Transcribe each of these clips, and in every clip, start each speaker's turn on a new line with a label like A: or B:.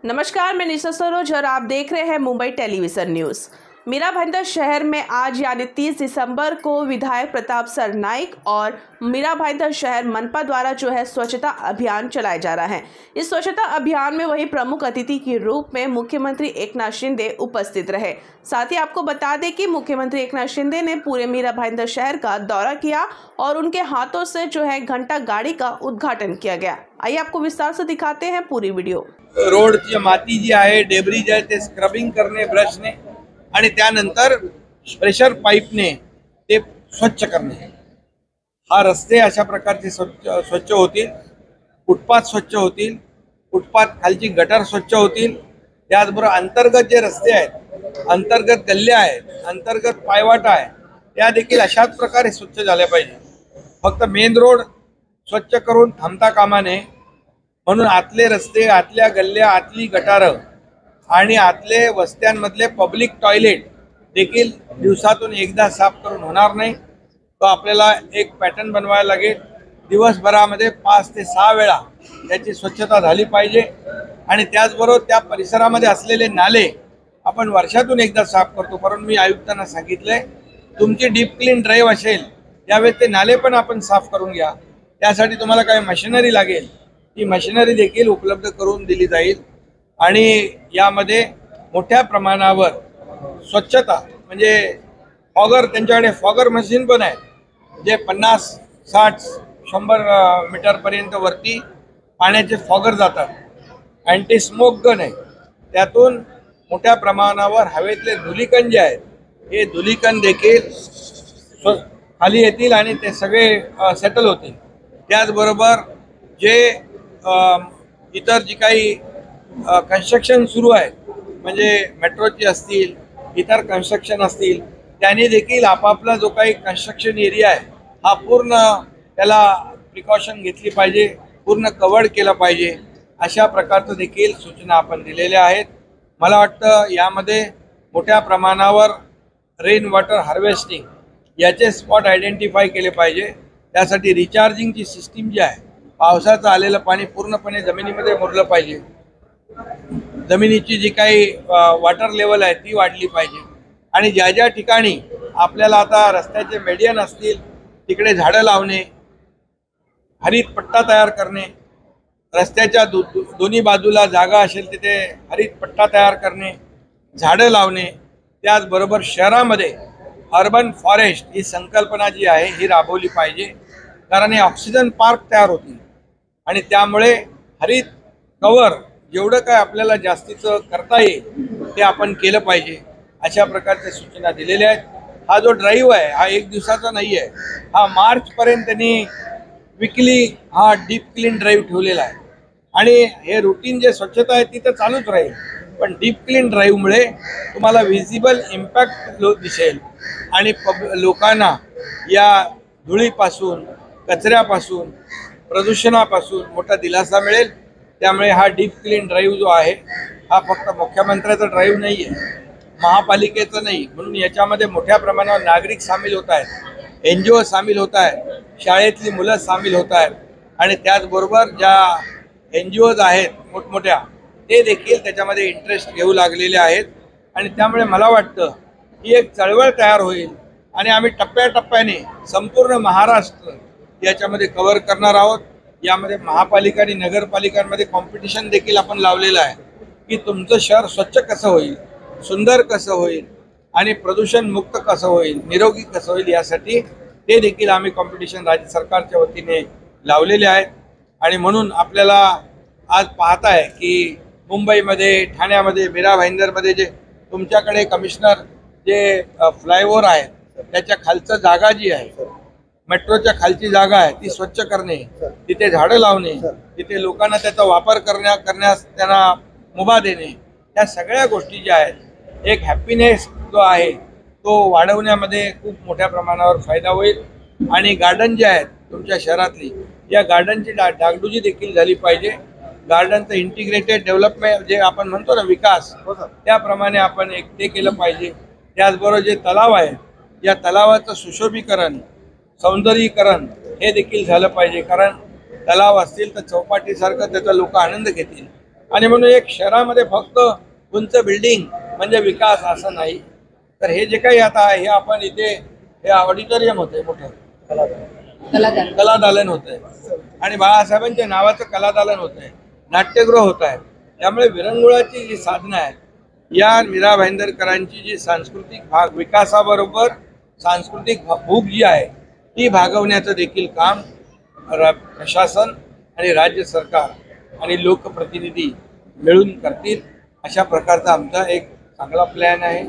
A: नमस्कार, मैं निशा सरोज और आप देख रहे हैं मुंबई टेलीविजन न्यूज़। मीरा भाईंदर शहर में आज यानी 30 दिसंबर को विधायक प्रताप सरनाइक और मीरा भाईंदर शहर मनपा द्वारा स्वच्छता अभियान चलाया जा रहा है। इस स्वच्छता अभियान में वही प्रमुख अतिथि के रूप में मुख्यमंत्री एकनाथ शिंदे उपस्थित रहे। साथ ही आपको बता दें कि मुख्यमंत्री एकनाथ शिंदे ने पूरे मीरा भाईंदर शहर का दौरा किया और उनके हाथों से घंटा गाड़ी का उद्घाटन किया गया। आइए आपको विस्तार से दिखाते हैं पूरी वीडियो।
B: रोडची माती जी आहे, डेब्रिज आहे, ते स्क्रबिंग करणे ब्रशने आणि त्यानंतर प्रेशर पाईपने ते स्वच्छ करणे। हा रस्ते अशा प्रकारचे स्वच्छ होतील, फुटपाथ स्वच्छ होतील, फुटपाथ खालची गटर स्वच्छ होतील। त्याचबरोबर अंतर्गत जे रस्ते आहेत, अंतर्गत गल्ल्या आहेत, अंतर्गत पायवाटा आहे, त्या देखील अशाच प्रकारे स्वच्छ झाल्या पाहिजे। फक्त मेन रोड स्वच्छ करून थांबता कामा नये, म्हणून आतले रस्ते, आतल्या गल्ल्या, आतली गटारं आणि आतले वस्त्यांमधले पब्लिक टॉयलेट देखील दिवसातून एकदा साफ करून होणार नाही। तो आपल्याला एक पॅटर्न बनवायला लागेल। दिवसभरामध्ये 5 ते 6 वेळा त्याची स्वच्छता झाली पाहिजे आणि त्याचबरोबर त्या परिसरामध्ये असलेले नाले आपण वर्षातून एकदा साफ करतो। परंतु मी आयुक्तांना सांगितलंय, तुमची डीप क्लीन ड्राईव्ह असेल त्यावेळेस ते नाले पण आपण साफ करून घ्या। त्यासाठी तुम्हाला काही मशिनरी लागेल, ती मशिनरी देखील उपलब्ध करून दिली जाईल आणि यामध्ये मोठ्या प्रमाणावर स्वच्छता म्हणजे फॉगर, त्यांच्याकडे फॉगर मशीन पण आहे, जे 50, 60, 100 मीटरपर्यंत वरती पाण्याचे फॉगर जातात। अँटी स्मोक गन आहे, त्यातून मोठ्या प्रमाणावर हवेतले धुलीकण जे आहेत, हे धुलीकण देखील खाली येतील आणि ते सगळे सेटल होतील। त्याचबरोबर जे इतर जी काही कन्स्ट्रक्शन सुरू आहे, म्हणजे मेट्रोची असतील, इतर कन्स्ट्रक्शन असतील, त्यांनी देखील आपापला जो काही कन्स्ट्रक्शन एरिया आहे हा पूर्ण त्याला प्रिकॉशन घेतली पाहिजे, पूर्ण कव्हर केलं पाहिजे। अशा प्रकारचं देखील सूचना आपण दिलेल्या आहेत। मला वाटतं यामध्ये मोठ्या प्रमाणावर रेन वॉटर हार्वेस्टिंग याचे स्पॉट आयडेंटिफाय केले पाहिजे। त्यासाठी रिचार्जिंगची सिस्टीम जी आहे, पावसाचं आलेलं पाणी पूर्णपणे जमिनीमध्ये मुरलं पाहिजे, जमिनीची जी काही वॉटर लेवल आहे ती वाढली पाहिजे आणि ज्या ज्या ठिकाणी आपल्याला आता रस्त्याचे मेडियन असतील तिकडे झाडं लावणे, हरित पट्टा तयार करणे, रस्त्याच्या दोन्ही बाजूला जागा असेल तिथे हरित पट्टा तयार करणे, झाडं लावणे। त्याचबरोबर शहरामध्ये अर्बन फॉरेस्ट ही संकल्पना जी आहे ही राबवली पाहिजे, कारण हे ऑक्सिजन पार्क तयार होतील आणि त्यामुळे हरित कव्हर जेवढं काय आपल्याला जास्तीचं करता येईल ते आपण केलं पाहिजे। अशा प्रकारच्या सूचना दिलेल्या आहेत। हा जो ड्राईव्ह आहे हा एक दिवसाचा नाही आहे, हा मार्चपर्यंत त्यांनी विकली हा डीप क्लीन ड्राईव्ह ठेवलेला आहे आणि हे रुटीन जे स्वच्छता आहे ती तर चालूच राहील, पण डीप क्लीन ड्राईव्हमुळे तुम्हाला व्हिजिबल इम्पॅक्ट दिसेल आणि लोकांना या धुळीपासून, कचऱ्यापासून, प्रदूषणापासून मोठा दिलासा मिळेल। त्यामुळे हा डीप क्लीन ड्राईव्ह जो आहे हा फक्त मुख्यमंत्र्याचा ड्राईव्ह नाही आहे, महापालिकेचं नाही, म्हणून याच्यामध्ये मोठ्या प्रमाणावर नागरिक सामील होत आहेत, NGO सामील होत आहेत, शाळेतली मुलं सामील होत आहेत आणि त्याचबरोबर ज्या NGOज आहेत मोठमोठ्या ते देखील त्याच्यामध्ये इंटरेस्ट घेऊ लागलेले आहेत आणि त्यामुळे मला वाटतं ही एक चळवळ तयार होईल आणि आम्ही टप्प्याटप्प्याने संपूर्ण महाराष्ट्र याच्यामध्ये कव्हर करणार आहोत। यामध्ये महापालिका आणि नगरपालिकांमध्ये कॉम्पिटिशन देखील आपण लावलेलं आहे की तुमचं शहर स्वच्छ कसं होईल, सुंदर कसं होईल आणि प्रदूषण मुक्त कसं होईल, निरोगी कसं होईल, यासाठी ते देखील आम्ही कॉम्पिटिशन राज्य सरकारच्या वतीने लावलेले आहेत। आणि म्हणून आपल्याला आज पाहताय की मुंबईमध्ये, ठाण्यामध्ये, मीरा भाईंदरमध्ये जे तुमच्याकडे कमिशनर जे फ्लायओव्हर आहे त्याच्या खालचं जागा जी आहे, मेट्रोच्या खालची जागा आहे ती स्वच्छ करणे, तिथे झाडं लावणे, तिथे लोकांना त्याचा वापर करण्यास त्यांना मुभा देणे, या सगळ्या गोष्टी ज्या आहेत एक हॅपीनेस जो आहे तो वाढवण्यामध्ये खूप मोठ्या प्रमाणावर फायदा होईल। आणि गार्डन जे आहेत तुमच्या शहरातली, या गार्डनची डागडुजी देखील झाली पाहिजे। गार्डनचं इंटिग्रेटेड डेव्हलपमेंट जे आपण म्हणतो ना, विकास, त्याप्रमाणे आपण एक ते केलं पाहिजे। त्याचबरोबर जे तलाव आहे या तलावाचं सुशोभीकरण, सौंदर्यीकरण हे देखील झालं पाहिजे, कारण तलाव असतील तर चौपाटीसारखं त्याचा लोक आनंद घेतील आणि म्हणून एक शहरामध्ये फक्त उंच बिल्डिंग म्हणजे विकास असं नाही, तर हे जे काही आता हे आपण इथे हे ऑडिटोरियम होतंय, मोठं कलादालन होतंय आणि बाळासाहेबांच्या नावाचं कलादालन होतंय, नाट्यगृह होत आहे. त्यामुळे विरंगुळाची जी साधनं आहेत, या मीरा भाईंदरकरांची जी सांस्कृतिक भाग विकासाबरोबर सांस्कृतिक भूक जी आहे ती भागवण्याचं देखील काम प्रशासन आणि राज्य सरकार आणि लोकप्रतिनिधी मिळून करतील. अशा प्रकारचा आमचा एक चांगला प्लॅन आहे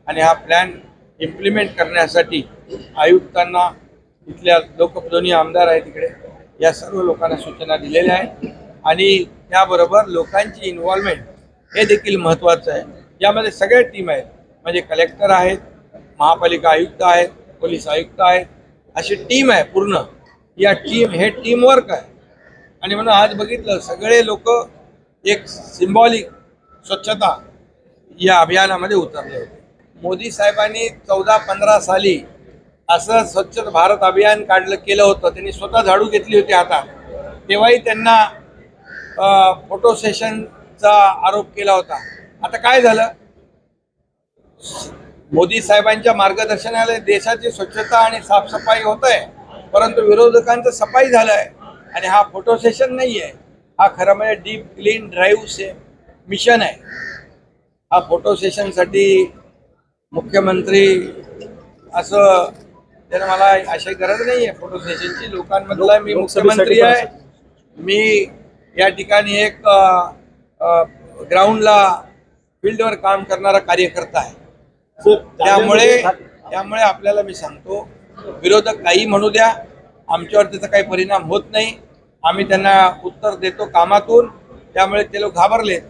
B: आणि हा प्लॅन इम्प्लिमेंट करण्यासाठी आयुक्तांना, इथल्या दोन्ही आमदार आहेत तिकडे, या सर्व लोकांना सूचना दिलेल्या आहेत आणि त्याबरोबर लोकांची इन्व्हॉल्वमेंट हे देखील महत्त्वाचं आहे. यामध्ये सगळ्या टीम आहेत, म्हणजे कलेक्टर आहेत, महापालिका आयुक्त आहेत, पोलीस आयुक्त आहेत, अशी टीम आहे पूर्ण. या हे टीमवर्क आहे आणि म्हणून आज बघितलं सगळे लोक एक सिम्बॉलिक स्वच्छता या अभियानामध्ये उतरले होते. मोदी साहेबांनी 14-15 साली असं स्वच्छ भारत अभियान केलं होतं. त्यांनी स्वतः झाडू घेतली होती हातात, तेव्हाही त्यांना फोटो सेशनचा आरोप केला होता. आता काय झालं, मोदी साहेबांच्या मार्गदर्शनाला देशाची स्वच्छता आणि साफसफाई होत आहे, परंतु विरोधकांचं सफाई झालं आहे आणि हा फोटो सेशन नाही आहे, हा खरं म्हणजे डीप क्लीन ड्राईव्ह मिशन आहे. हा फोटो सेशनसाठी मुख्यमंत्री असं त्यानं मला अशी गरज नाही आहे फोटो सेशनची. लोकांमधला मी मुख्यमंत्री आहे, मी या ठिकाणी एक ग्राउंडला फील्डवर काम करणारा कार्यकर्ता आहे. त्यामुळे आपल्याला मी सांगतो, विरोधक काही म्हणू द्या, आमच्यावर त्याचा काही परिणाम होत नाही. आम्ही त्यांना उत्तर देतो कामातून. त्यामुळे ते लोक घाबरलेत,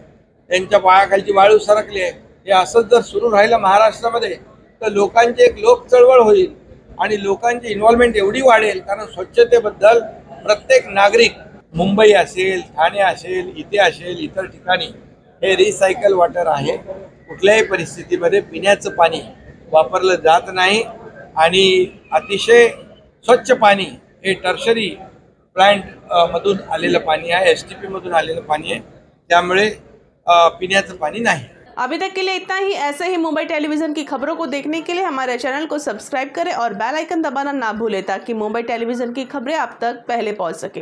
B: त्यांच्या पायाखालची वाळू सरकली आहे. हे असंच जर सुरू राहिलं महाराष्ट्रामध्ये तर लोकांची एक लोक चळवळ होईल आणि लोकांची इन्व्हॉल्वमेंट एवढी वाढेल, कारण स्वच्छतेबद्दल प्रत्येक नागरिक, मुंबई असेल, ठाणे असेल, इथे असेल, इतर ठिकाणी हे रिसायकल वॉटर आहे. कुठल्याही परिस्थितीमध्ये पिण्याचं पाणी वापरलं जात नाही आणि अतिशय स्वच्छ पाणी हे टर्शरी प्लांट मधून आलेलं पाणी आहे, STP मधून आलेलं पाणी आहे. त्यामुळे पीण्याचं पानी नहीं।
A: अभी तक के लिए इतना ही। ऐसे ही मुंबई टेलीविजन की खबरों को देखने के लिए हमारे चैनल को सब्सक्राइब करें और बेल आइकन दबाना ना भूलें ताकि मुंबई टेलीविजन की खबरें आप तक पहले पहुंच सके।